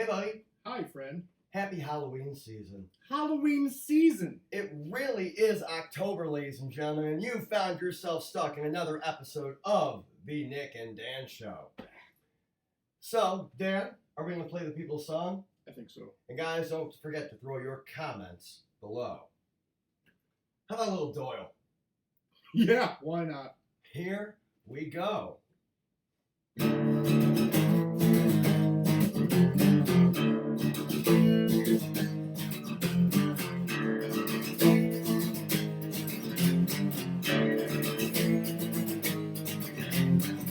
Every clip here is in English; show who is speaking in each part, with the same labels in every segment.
Speaker 1: Hey, buddy.
Speaker 2: Hi, friend.
Speaker 1: Happy Halloween season.
Speaker 2: Halloween season.
Speaker 1: It really is October, ladies and gentlemen, and you found yourself stuck in another episode of The Nick and Dan Show. So, Dan, are we going to play the people's song?
Speaker 2: I think so.
Speaker 1: And guys, don't forget to throw your comments below. How about a little Doyle?
Speaker 2: Yeah, why not?
Speaker 1: Here we go.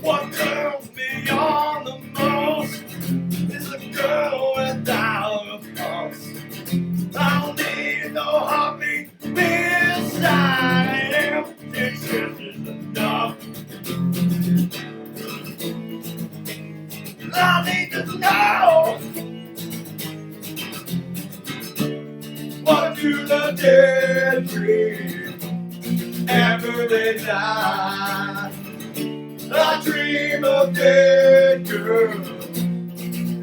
Speaker 1: What turns me on the most is a girl without a pulse. I don't need no heartbeat beside him. It's just enough. I need to know what do the dead dream after they die. I dream of dead girls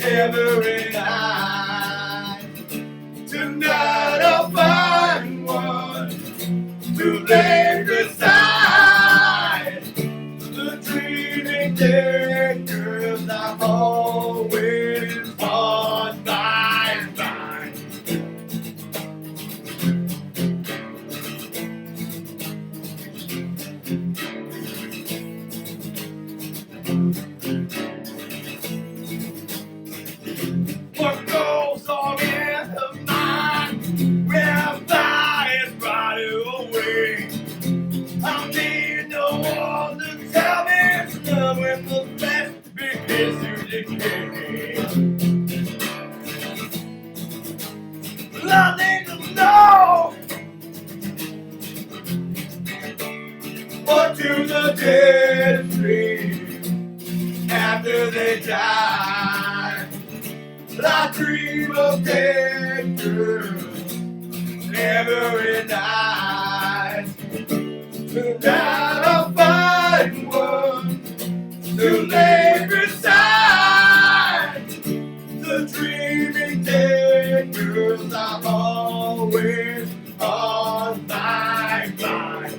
Speaker 1: every night. Tonight I'll find one to lay beside the dreaming dead girls I'm always on my mind. What goes on in her mind will fly and ride away. I need no one to tell me it's love when the flesh begins to decay. I need to know what do the dead dream after they die. I dream of dead girls every night. Tonight I'll find one to lay beside the dreaming dead girls I'm always on my mind.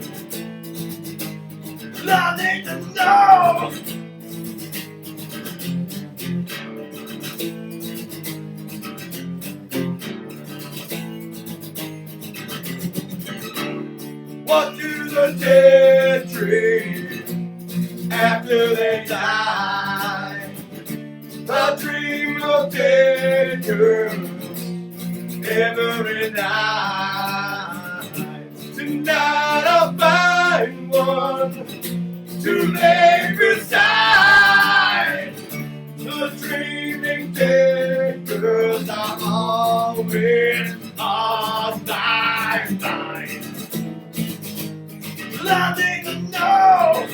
Speaker 1: I need to know what do the dead dream after they die? I dream of dead girls every night. Tonight I'll find one to lay beside the dreaming dead girls I'm always on my mind. I need to know.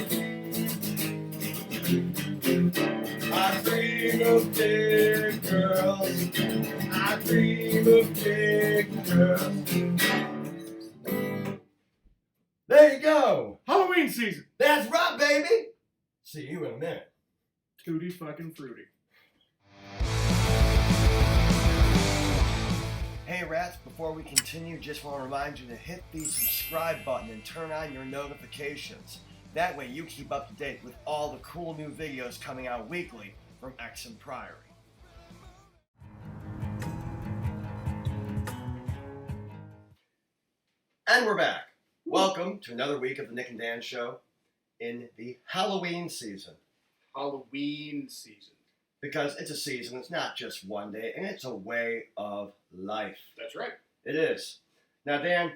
Speaker 1: I dream of dead girls. I dream of dead girls. There you go.
Speaker 2: Halloween season.
Speaker 1: That's right, baby. See you in a minute.
Speaker 2: Tutti fucking fruity.
Speaker 1: Hey rats, before we continue, just want to remind you to hit the subscribe button and turn on your notifications. That way you keep up to date with all the cool new videos coming out weekly from Exham Priory. And we're back. Welcome to another week of the Nick and Dan Show in the Halloween season.
Speaker 2: Halloween season.
Speaker 1: Because it's a season, it's not just one day, and it's a way of life.
Speaker 2: That's right.
Speaker 1: It is. Now, Dan,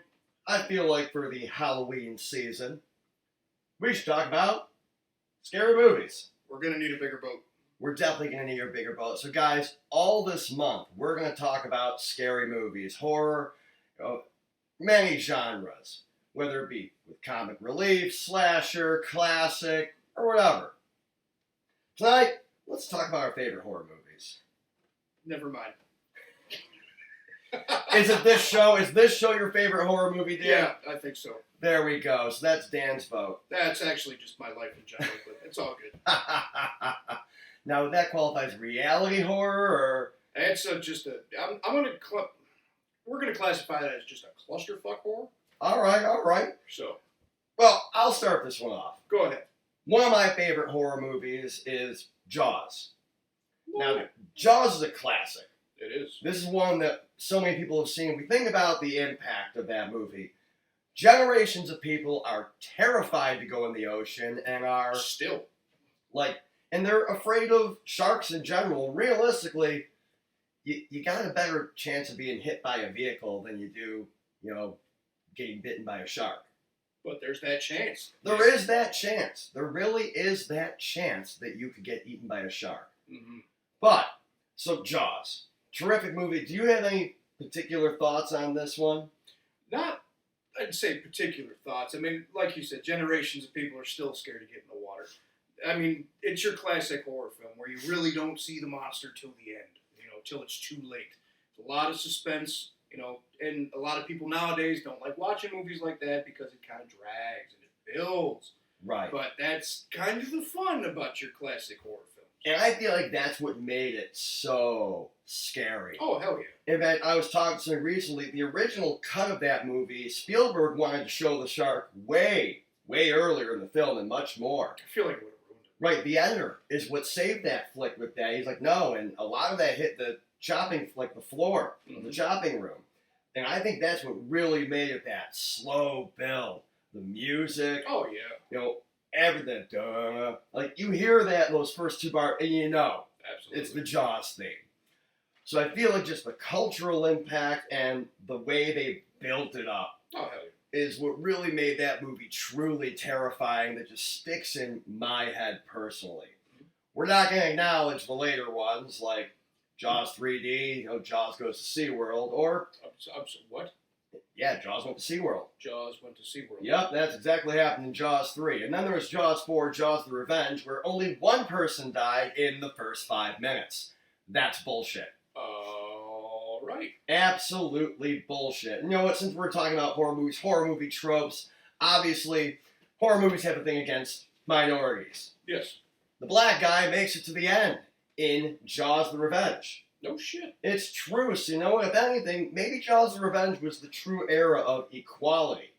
Speaker 1: I feel like for the Halloween season, we should talk about scary movies.
Speaker 2: We're going to need a bigger boat.
Speaker 1: We're definitely going to need a bigger boat. So, guys, all this month, we're going to talk about scary movies, horror, many genres, whether it be with comic relief, slasher, classic, or whatever. Tonight, let's talk about our favorite horror movies.
Speaker 2: Never mind.
Speaker 1: Is it this show? Is this show your favorite horror movie, Dan?
Speaker 2: Yeah, I think so.
Speaker 1: There we go. So that's Dan's vote.
Speaker 2: That's actually just my life in general, but it's all good.
Speaker 1: Now, would that qualify as reality horror or
Speaker 2: It's I'm gonna we're gonna classify that as just a clusterfuck horror.
Speaker 1: All right.
Speaker 2: So
Speaker 1: Well, I'll start this one off.
Speaker 2: go ahead.
Speaker 1: One of my favorite horror movies is Jaws. Now,
Speaker 2: Well,
Speaker 1: Jaws is a classic.
Speaker 2: it is.
Speaker 1: This is one that so many people have seen. We think about the impact of that movie. Generations of people are terrified to go in the ocean and are
Speaker 2: Still.
Speaker 1: and they're afraid of sharks in general. Realistically, you got a better chance of being hit by a vehicle than you do, getting bitten by a shark.
Speaker 2: But there's that chance.
Speaker 1: There is that chance. There really is that chance that you could get eaten by a shark.
Speaker 2: Mm-hmm.
Speaker 1: But, so Jaws. Terrific movie. Do you have any particular thoughts on this one?
Speaker 2: Not, I'd say, particular thoughts. I mean, like you said, generations of people are still scared to get in the water. I mean, it's your classic horror film where you really don't see the monster till the end, till it's too late. It's a lot of suspense, and a lot of people nowadays don't like watching movies like that because it kind of drags and it builds.
Speaker 1: Right.
Speaker 2: But that's kind of the fun about your classic horror films.
Speaker 1: And I feel like that's what made it so scary.
Speaker 2: Oh, hell yeah.
Speaker 1: In fact, I was talking to somebody recently, the original cut of that movie, Spielberg wanted to show the shark way, way earlier in the film and much more.
Speaker 2: I feel like it would have ruined it.
Speaker 1: Right, the editor is what saved that flick with that. He's like, no, and a lot of that hit the the floor of the chopping room. And I think that's what really made it that slow build. The music,
Speaker 2: Oh, yeah.
Speaker 1: Everything. Like, you hear that in those first two bars, and
Speaker 2: Absolutely.
Speaker 1: it's the Jaws theme. So I feel like just the cultural impact and the way they built it up
Speaker 2: Oh, hell yeah.
Speaker 1: is what really made that movie truly terrifying, that just sticks in my head personally. We're not going to acknowledge the later ones like Jaws 3D, Jaws goes to SeaWorld, or,
Speaker 2: What?
Speaker 1: yeah, Jaws went to SeaWorld.
Speaker 2: Jaws went to SeaWorld.
Speaker 1: Yep, that's exactly what happened in Jaws 3. And then there was Jaws 4, Jaws the Revenge, where only one person died in the first 5 minutes. That's bullshit.
Speaker 2: All right.
Speaker 1: Absolutely bullshit. And you know what, since we're talking about horror movies, horror movie tropes, obviously, horror movies have a thing against minorities.
Speaker 2: Yes.
Speaker 1: The black guy makes it to the end in Jaws the Revenge.
Speaker 2: No shit.
Speaker 1: It's true. So, if anything, maybe Jaws the Revenge was the true era of equality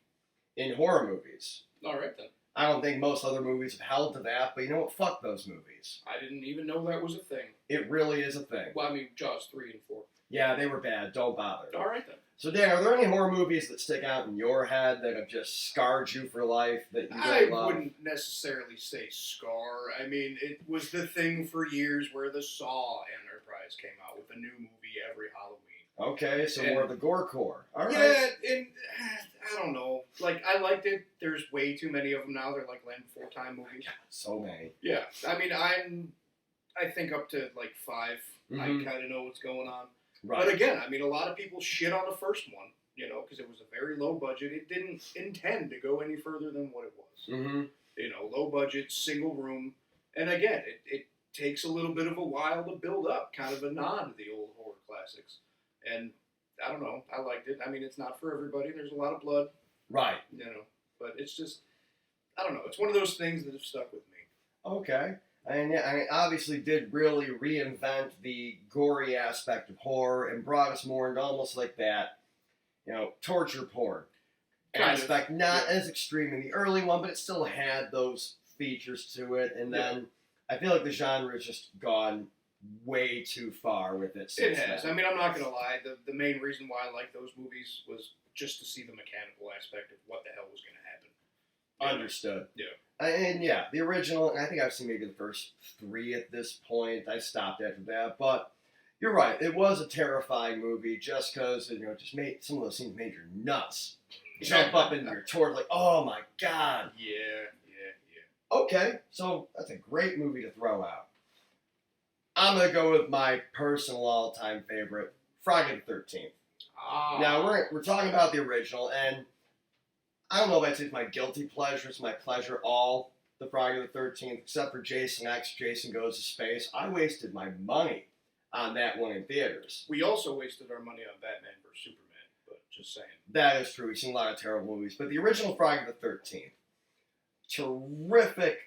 Speaker 1: in horror movies.
Speaker 2: All right, then.
Speaker 1: I don't think most other movies have held to that, but you know what? Fuck those movies.
Speaker 2: I didn't even know that was a thing.
Speaker 1: It really is a thing.
Speaker 2: Well, I mean, Jaws 3 and 4.
Speaker 1: Yeah, they were bad. Don't bother.
Speaker 2: All right, then.
Speaker 1: So, Dan, are there any horror movies that stick out in your head that have just scarred you for life that you really love?
Speaker 2: I wouldn't necessarily say scar. I mean, it was the thing for years where the Saw Enterprise came out with a new movie every Halloween.
Speaker 1: Okay, so more of the gore-core. All right.
Speaker 2: Yeah, and I don't know. Like, I liked it. There's way too many of them now. They're like Land Before Time movies.
Speaker 1: So many.
Speaker 2: Yeah. I mean, I think up to like 5.
Speaker 1: Mhm.
Speaker 2: I kind of know what's going on.
Speaker 1: Right.
Speaker 2: But again, I mean, a lot of people shit on the first one, because it was a very low budget. It didn't intend to go any further than what it was.
Speaker 1: Mm-hmm.
Speaker 2: Low budget, single room. And again, it takes a little bit of a while to build up, kind of a nod to the old horror classics. And I don't know, I liked it. I mean, it's not for everybody. There's a lot of blood.
Speaker 1: Right.
Speaker 2: But it's just, I don't know. It's one of those things that have stuck with me.
Speaker 1: Okay. And yeah, I mean, obviously did really reinvent the gory aspect of horror and brought us more into almost like that, torture porn aspect. Not as extreme in the early one, but it still had those features to it. And then I feel like the genre has just gone way too far with it.
Speaker 2: It has. I mean, I'm not going to lie. The main reason why I liked those movies was just to see the mechanical aspect of what the hell was going to happen.
Speaker 1: Understood.
Speaker 2: Yeah.
Speaker 1: And yeah, the original, I think I've seen maybe the first 3 at this point. I stopped after that. But you're right. It was a terrifying movie just because, just made some of those scenes made your nuts jump up into your torch like, oh my God.
Speaker 2: Yeah.
Speaker 1: Okay, so that's a great movie to throw out. I'm going to go with my personal all-time favorite, Friday the 13th. Now, we're talking about the original, and I don't know if I'd say it's my guilty pleasure. It's my pleasure, all the Friday the 13th, except for Jason X, Jason Goes to Space. I wasted my money on that one in theaters.
Speaker 2: We also wasted our money on Batman vs. Superman, but just saying.
Speaker 1: That is true. We've seen a lot of terrible movies. But the original Friday the 13th, terrific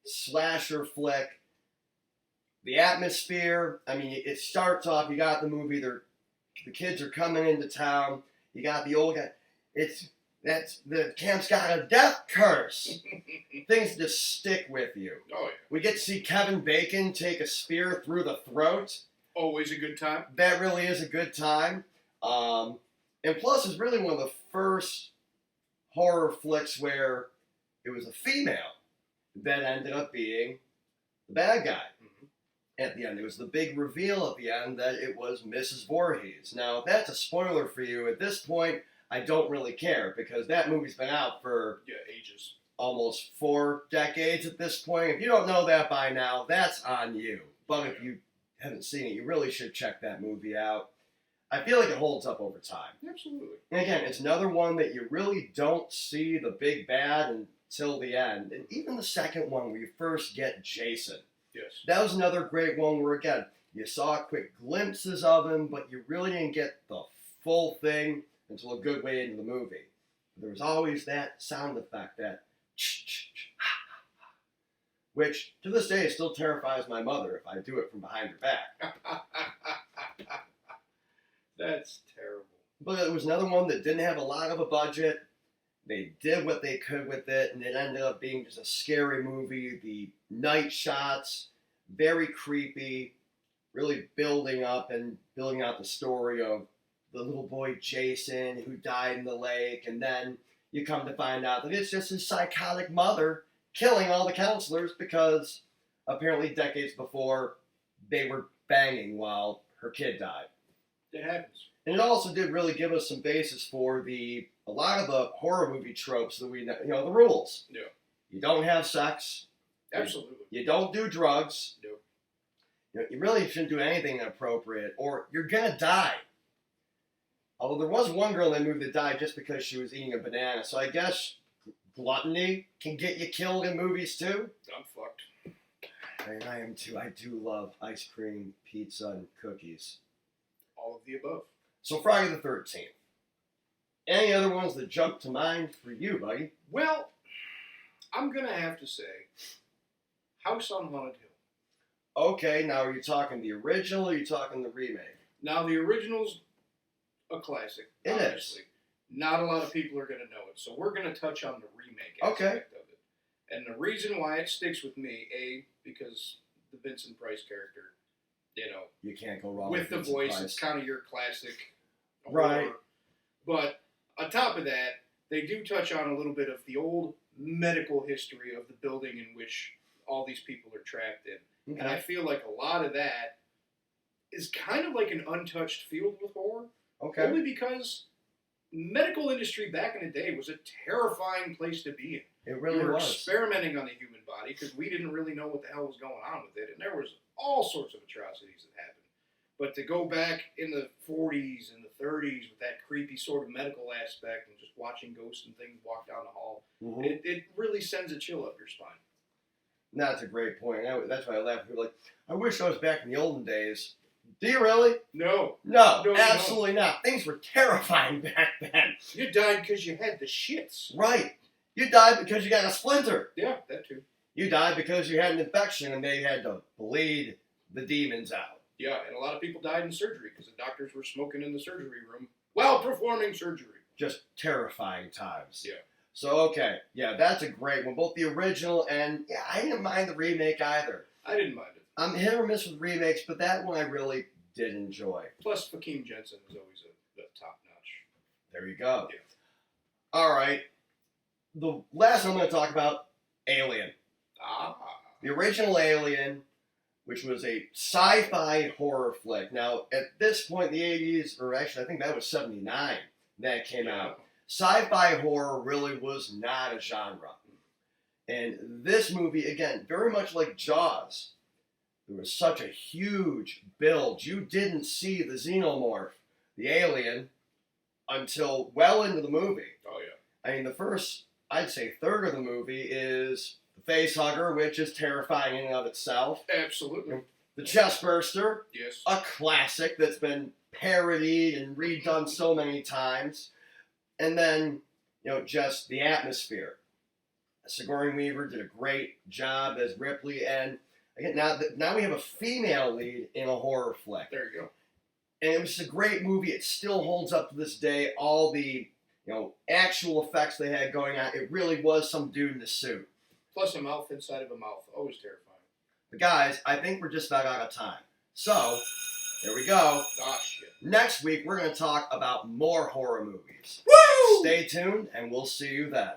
Speaker 1: slasher flick. the atmosphere. I mean, it starts off. You got the movie. The kids are coming into town. You got the old guy. The camp's got a death curse. Things just stick with you.
Speaker 2: Oh yeah.
Speaker 1: We get to see Kevin Bacon take a spear through the throat.
Speaker 2: Always a good time.
Speaker 1: That really is a good time. And plus, it's really one of the first horror flicks where it was a female that ended up being the bad guy. At the end, it was the big reveal at the end that it was Mrs. Voorhees. Now, if that's a spoiler for you, at this point, I don't really care because that movie's been out for
Speaker 2: ages.
Speaker 1: Almost 4 decades at this point. If you don't know that by now, that's on you. But if you haven't seen it, you really should check that movie out. I feel like it holds up over time.
Speaker 2: Absolutely.
Speaker 1: And again, it's another one that you really don't see the big bad until the end. And even the second one where you first get Jason.
Speaker 2: Yes.
Speaker 1: That was another great one where, again, you saw quick glimpses of him, but you really didn't get the full thing until a good way into the movie. There was always that sound effect, that which to this day still terrifies my mother if I do it from behind her back.
Speaker 2: That's terrible.
Speaker 1: But it was another one that didn't have a lot of a budget. They did what they could with it, and it ended up being just a scary movie. The night shots, very creepy, really building out the story of the little boy Jason who died in the lake, and then you come to find out that it's just his psychotic mother killing all the counselors because apparently decades before they were banging while her kid died.
Speaker 2: It happens.
Speaker 1: And it also did really give us some basis for a lot of the horror movie tropes that we know, the rules.
Speaker 2: Yeah.
Speaker 1: You don't have sex.
Speaker 2: Absolutely.
Speaker 1: You don't do drugs.
Speaker 2: No.
Speaker 1: You really shouldn't do anything inappropriate, or you're gonna die. Although there was one girl in that movie that died just because she was eating a banana, so I guess gluttony can get you killed in movies too.
Speaker 2: I'm fucked.
Speaker 1: I am too. I do love ice cream, pizza, and cookies.
Speaker 2: All of the above.
Speaker 1: So Friday the 13th. Any other ones that jump to mind for you, buddy?
Speaker 2: Well, I'm going to have to say House on Haunted Hill.
Speaker 1: Okay, now are you talking the original or are you talking the remake?
Speaker 2: Now, the original's a classic,
Speaker 1: It
Speaker 2: obviously.
Speaker 1: is.
Speaker 2: Not a lot of people are going to know it, so we're going to touch on the remake aspect of it. And the reason why it sticks with me, because the Vincent Price character,
Speaker 1: You can't go wrong
Speaker 2: with the
Speaker 1: Vincent
Speaker 2: voice,
Speaker 1: Price.
Speaker 2: it's kind of your classic
Speaker 1: Right.
Speaker 2: horror. But on top of that, they do touch on a little bit of the old medical history of the building in which all these people are trapped in.
Speaker 1: Okay.
Speaker 2: And I feel like a lot of that is kind of like an untouched field with horror.
Speaker 1: Okay.
Speaker 2: Only because medical industry back in the day was a terrifying place to be in.
Speaker 1: It really
Speaker 2: we were
Speaker 1: was.
Speaker 2: experimenting on the human body because we didn't really know what the hell was going on with it. And there was all sorts of atrocities that happened. But to go back in the 40s and the 30s with that creepy sort of medical aspect and just watching ghosts and things walk down the hall, it really sends a chill up your spine.
Speaker 1: That's a great point. That's why I laugh. People are like, I wish I was back in the olden days. Do you really?
Speaker 2: No,
Speaker 1: No,
Speaker 2: No,
Speaker 1: absolutely not. Things were terrifying back then.
Speaker 2: you died because you had the shits.
Speaker 1: Right. You died because you got a splinter.
Speaker 2: Yeah, that too.
Speaker 1: You died because you had an infection and they had to bleed the demons out.
Speaker 2: Yeah, and a lot of people died in surgery because the doctors were smoking in the surgery room while performing surgery.
Speaker 1: Just terrifying times.
Speaker 2: Yeah.
Speaker 1: So, okay. Yeah, that's a great one. Both the original and, yeah, I didn't mind the remake either.
Speaker 2: I didn't mind it.
Speaker 1: I'm hit or miss with remakes, but that one I really did enjoy.
Speaker 2: Plus, Joaquin Jensen is always a top notch.
Speaker 1: There you go.
Speaker 2: Yeah.
Speaker 1: All right. The last one I'm going to talk about, Alien.
Speaker 2: Ah.
Speaker 1: The original Alien, which was a sci-fi horror flick. Now, at this point in the 80s, or actually I think that was 79 that it came out, sci-fi horror really was not a genre. And this movie, again, very much like Jaws, there was such a huge build. You didn't see the xenomorph, the alien, until well into the movie.
Speaker 2: Oh, yeah.
Speaker 1: I mean, the first, I'd say, third of the movie is the facehugger, which is terrifying in and of itself.
Speaker 2: Absolutely.
Speaker 1: The chestburster,
Speaker 2: Yes.
Speaker 1: a classic that's been parodied and redone so many times. And then, just the atmosphere. Sigourney Weaver did a great job as Ripley, and Again, now we have a female lead in a horror flick.
Speaker 2: There you go.
Speaker 1: And it was a great movie. It still holds up to this day. All the actual effects they had going on. It really was some dude in a suit.
Speaker 2: Plus a mouth inside of a mouth. Always terrifying.
Speaker 1: But guys, I think we're just about out of time. So, there we go.
Speaker 2: Ah, shit.
Speaker 1: Next week, we're going to talk about more horror movies.
Speaker 2: Woo!
Speaker 1: Stay tuned, and we'll see you then.